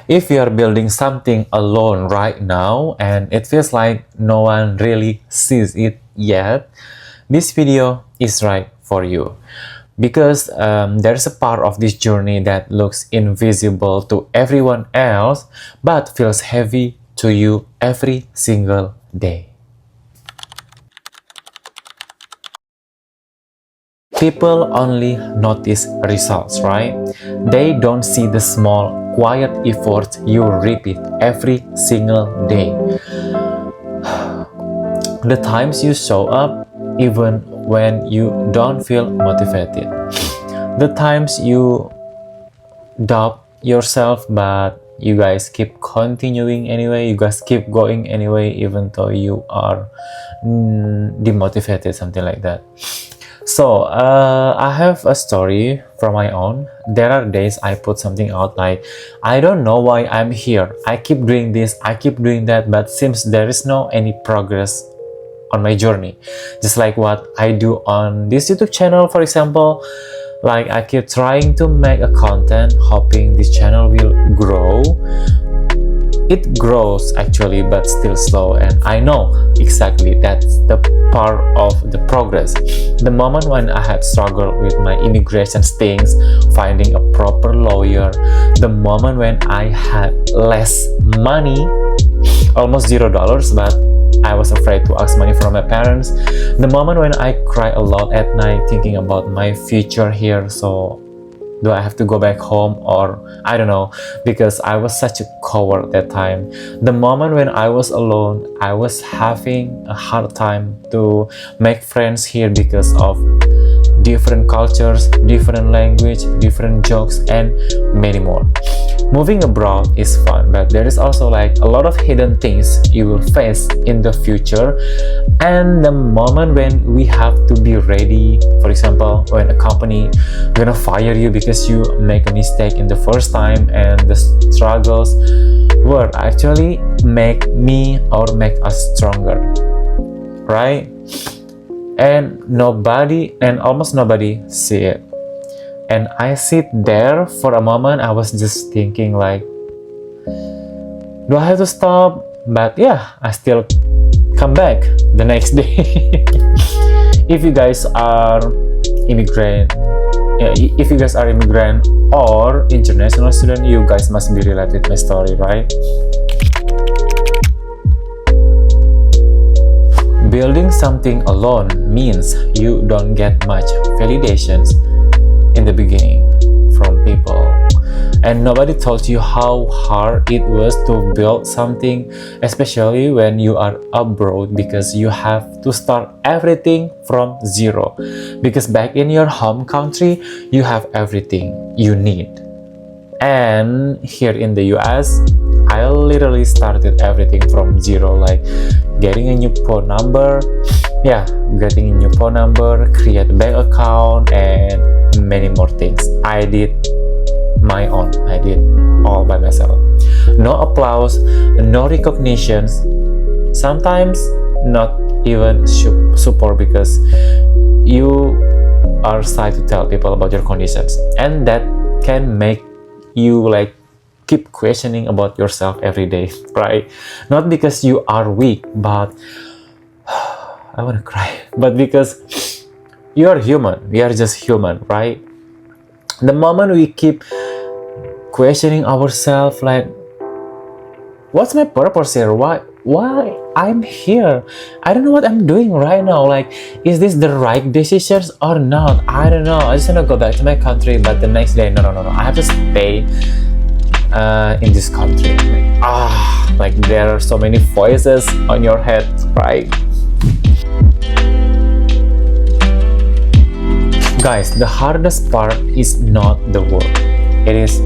If you are building something alone right now and it feels like no one really sees it yet, this video is right for you. Because there's a part of this journey that looks invisible to everyone else but feels heavy to you every single day. People only notice results, right? They don't see the small, quiet efforts you repeat every single day. The times you show up even when you don't feel motivated. The times you doubt yourself but you guys keep continuing anyway, you guys keep going anyway even though you are demotivated, something like that. So I have a story from my own. There are days I put something out like, I don't know why I'm here, I keep doing this, I keep doing that, but seems there is no any progress on my journey. Just like what I do on this YouTube channel, for example. Like, I keep trying to make a content hoping this channel will grow. It grows actually, but still slow, and I know exactly that's the part of the progress. The moment when I had struggled with my immigration things, finding a proper lawyer, the moment when I had less money, almost $0, but I was afraid to ask money from my parents, the moment when I cry a lot at night thinking about my future here, so do I have to go back home, or I don't know, because I was such a coward at that time. The moment when I was alone, I was having a hard time to make friends here because of different cultures, different language, different jokes, and many more. Moving abroad is fun, but there is also like a lot of hidden things you will face in the future. And the moment when we have to be ready, for example, when a company gonna fire you because you make a mistake in the first time, and the struggles will actually make me or make us stronger, right? And almost nobody see it. And I sit there for a moment, I was just thinking like, do I have to stop? But yeah, I still come back the next day. If you guys are immigrant, or international student, you guys must be related with my story, right? Building something alone means you don't get much validations in the beginning from people, and nobody told you how hard it was to build something, especially when you are abroad, because you have to start everything from zero. Because back in your home country, you have everything you need, and here in the US, I literally started everything from zero, like getting a new phone number, create a bank account, and many more things. I did all by myself. No applause, no recognitions, sometimes not even support, because you are shy to tell people about your conditions, and that can make you like keep questioning about yourself every day, right? Not because you are weak, but I want to cry, but because you are human. We are just human, right? The moment we keep questioning ourselves, like, what's my purpose here? Why I'm here? I don't know what I'm doing right now. Like, is this the right decisions or not? I don't know. I just want to go back to my country, but the next day, no, I have to stay in this country. Like there are so many voices on your head, right? Guys, the hardest part is not the work. It is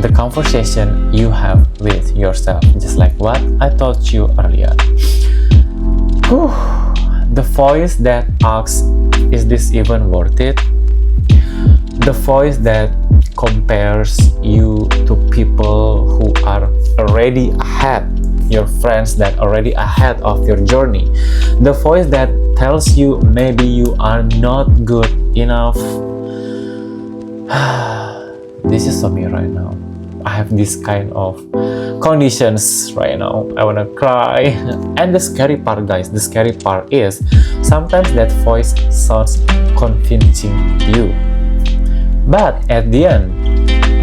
the conversation you have with yourself, just like what I told you earlier. The voice that asks, is this even worth it? The voice that compares you to people who are already ahead, your friends that already ahead of your journey. The voice that tells you maybe you are not good enough. This is so me right now. I have this kind of conditions right now. I wanna cry. And the scary part, guys, the scary part is sometimes that voice sounds convincing you, but at the end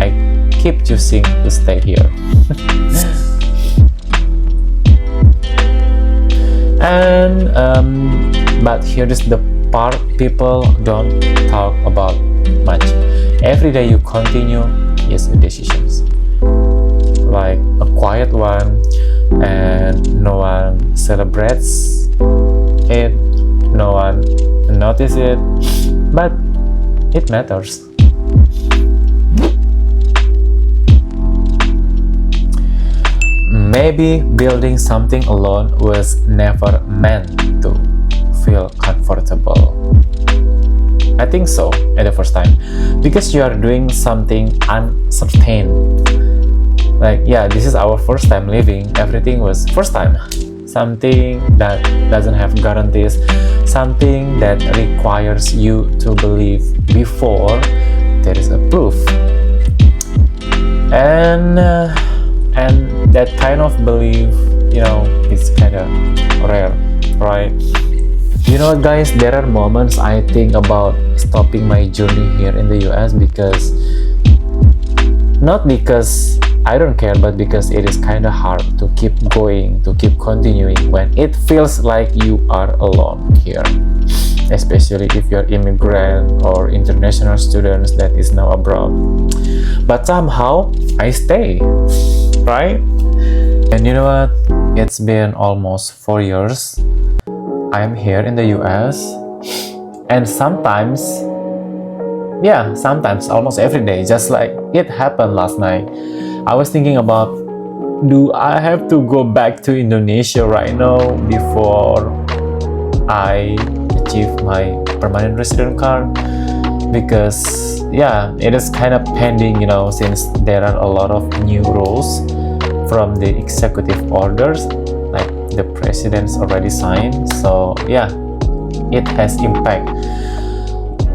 I keep choosing to stay here. And but here is the part people don't talk about much. Every day you continue is decisions, like a quiet one, and no one celebrates it, no one notices it, but it matters. Maybe building something alone was never meant to feel comfortable. I think so at the first time, because you are doing something uncertain. Like, yeah, this is our first time living. Everything was first time. Something that doesn't have guarantees, something that requires you to believe before there is a proof. And that kind of belief, it's kind of rare, right? You know what, guys, there are moments I think about stopping my journey here in the US, because not because I don't care, but because it is kind of hard to keep going, to keep continuing when it feels like you are alone here, especially if you're immigrant or international students that is now abroad. But somehow I stay, right? And you know what? It's been almost 4 years I'm here in the US, and sometimes, almost every day, just like it happened last night, I was thinking about, do I have to go back to Indonesia right now before I achieve my permanent resident card? Because it is kind of pending, since there are a lot of new rules from the executive orders, like the president's already signed. So it has impact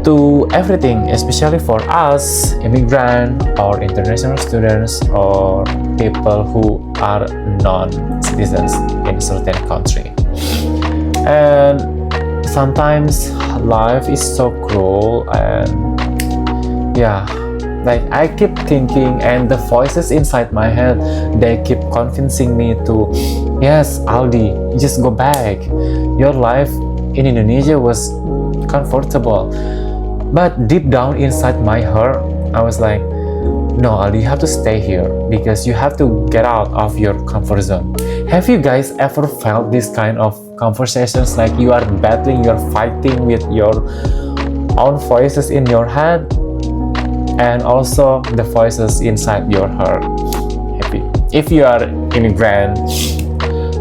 to everything, especially for us immigrant or international students or people who are non-citizens in a certain country. And sometimes life is so cruel, and like I keep thinking, and the voices inside my head, they keep convincing me to, yes, Aldi, just go back. Your life in Indonesia was comfortable. But deep down inside my heart, I was like, no, Aldi, you have to stay here because you have to get out of your comfort zone. Have you guys ever felt this kind of conversations, like you are battling, you're fighting with your own voices in your head, and also the voices inside your heart? If you are immigrant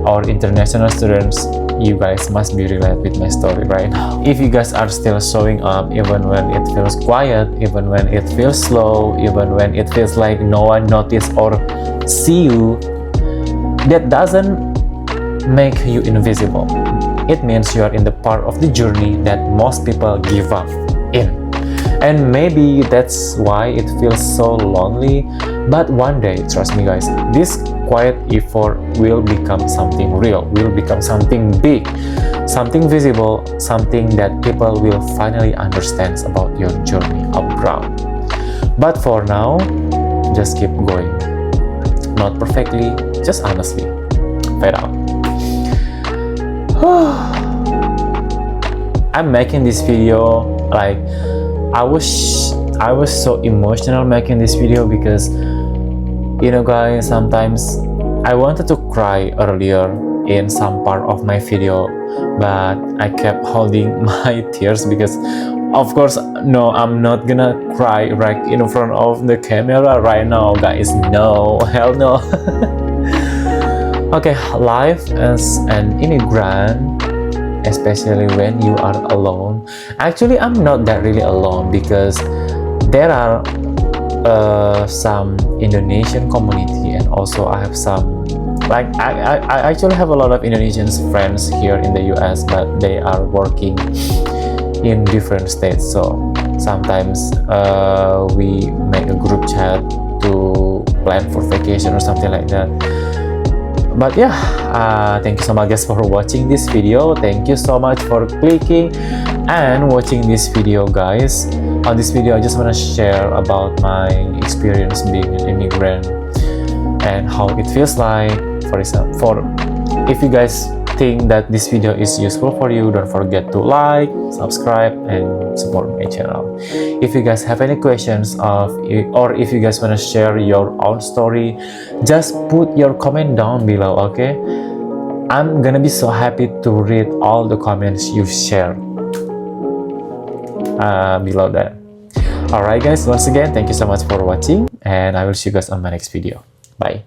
or international students, you guys must be related with my story right now. If you guys are still showing up even when it feels quiet, even when it feels slow, even when it feels like no one notice or see you, that doesn't make you invisible. It means you are in the part of the journey that most people give up in. And maybe that's why it feels so lonely. But one day, trust me guys, this quiet effort will become something real, will become something big, something visible, something that people will finally understand about your journey abroad. But for now, just keep going. Not perfectly, just honestly. Fade out. I'm making this video like I was so emotional making this video because guys, sometimes I wanted to cry earlier in some part of my video, but I kept holding my tears because of course no, I'm not gonna cry right in front of the camera right now, guys. No, hell no. Okay, life as an immigrant, especially when you are alone. Actually, I'm not that really alone because there are some Indonesian community, and also I have some, like I actually have a lot of Indonesian friends here in the US, but they are working in different states. So sometimes we make a group chat to plan for vacation or something like that. But yeah, thank you so much guys for watching this video. Thank you so much for clicking and watching this video, guys. On this video, I just want to share about my experience being an immigrant and how it feels like. For example, if you guys think that this video is useful for you, don't forget to like, subscribe, and support my channel. If you guys have any questions or if you guys want to share your own story, just put your comment down below, okay? I'm gonna be so happy to read all the comments you share below that. Alright guys, once again, thank you so much for watching, and I will see you guys on my next video. Bye.